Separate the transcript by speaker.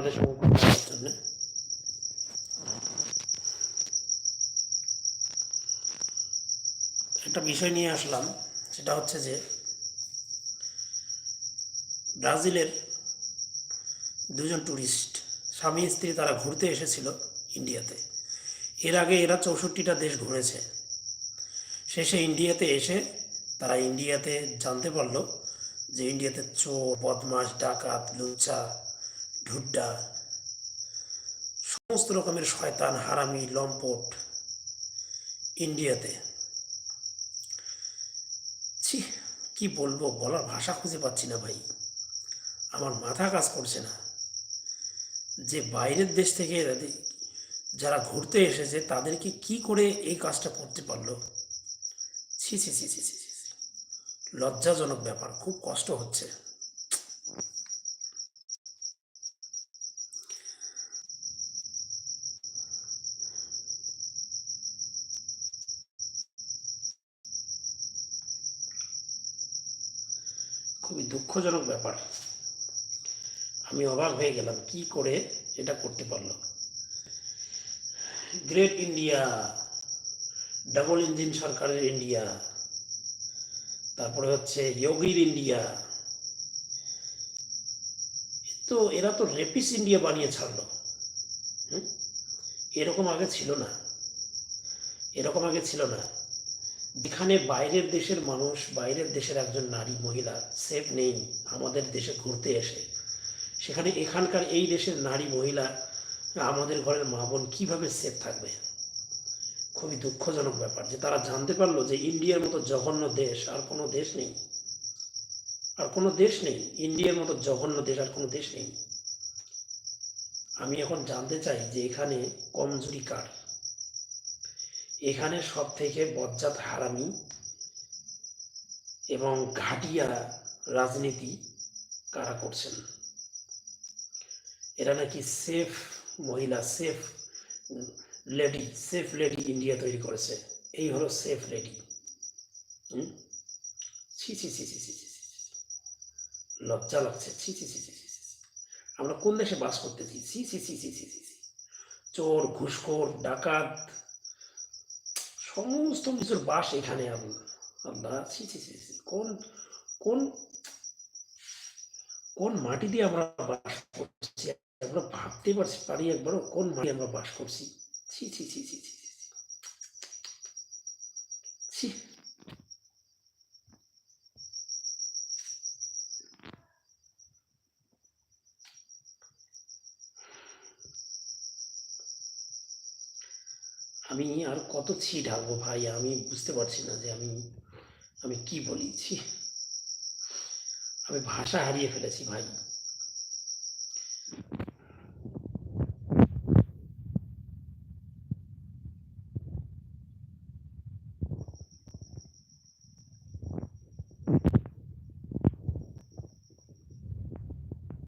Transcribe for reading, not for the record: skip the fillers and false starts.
Speaker 1: আপনাদের সঙ্গে কথা বলার জন্য। একটা বিষয় নিয়ে আসলাম, সেটা হচ্ছে যে ব্রাজিলের দুজন ট্যুরিস্ট স্বামী স্ত্রী তারা ঘুরতে এসেছিল ইন্ডিয়াতে। এর আগে এরা 64টা দেশ ঘুরেছে। শেষে ইন্ডিয়াতে এসে তারা ইন্ডিয়াতে জানতে পারলো যে ইন্ডিয়াতে চোর, বদমাশ, ডাকাত, লুচ্চা, ঢুড্ডা, সমস্ত রকমের শয়তান, হারামি, লম্পট ইন্ডিয়াতে। ছি, কি বলবো, বলার ভাষা খুঁজে পাচ্ছি না ভাই। আমার মাথা কাজ করছে না যে বাইরের দেশ থেকে যারা ঘুরতে এসেছে তাদেরকে কি করে এই কাজটা করতে পারলো। ছি ছি ছি ছি ছি ছি, লজ্জাজনক ব্যাপার, খুব কষ্ট হচ্ছে। খুবই দুঃখজনক ব্যাপার। আমি অবাক হয়ে গেলাম কি করে এটা করতে পারলো। গ্রেট ইন্ডিয়া, ডাবল ইঞ্জিন সরকারের ইন্ডিয়া, তারপরে হচ্ছে যোগীর ইন্ডিয়া, তো এরা তো রেপিস ইন্ডিয়া বানিয়ে ছাড়লো। এরকম আগে ছিল না, এরকম আগে ছিল না। যেখানে বাইরের দেশের মানুষ, বাইরের দেশের একজন নারী মহিলা সেফ নেই আমাদের দেশে ঘুরতে এসে, সেখানে এখানকার এই দেশের নারী মহিলা, আমাদের ঘরের মা বোন কীভাবে সেফ থাকবে। খুবই দুঃখজনক ব্যাপার যে তারা জানতে পারলো যে ইন্ডিয়ার মতো জঘন্য দেশ আর কোনো দেশ নেই, আর কোনো দেশ নেই। ইন্ডিয়ার মতো জঘন্য দেশ আর কোনো দেশ নেই। আমি এখন জানতে চাই যে এখানে কমজোরি কার, এখানে সব থেকে বজ্জাত, হারামি এবং ঘাটিয়া রাজনীতি কারা করছেন। এরা নাকি সেফ মহিলা, safe lady, safe lady India তৈরি করেছে। এই হলো সেফ লেডি। ছি ছি ছি ছি ছি ছি, লজ্জা লাগছে। ছি ছি ছি ছি ছি, আমরা কোন দেশে বাস করতেছি? ছি ছি ছি ছি ছি ছি, চোর, ঘুষখোর, ডাকাত, সমস্ত কিছুর বাস এখানে। আল্লাহ, ছি ছি ছি ছি, কোন কোন কোন মাটি দিয়ে আমরা বাস করছি? আমরা ভাবতে পারি একবারও কোন মাটি আমরা বাস করছি? ছি ছি ছি ছি ছি ছি। আমি আর কত ছি ঢালবো ভাই, আমি বুঝতে পারছি না যে আমি আমি কি বলি। ছি, আমি ভাষা হারিয়ে ফেলেছি ভাই।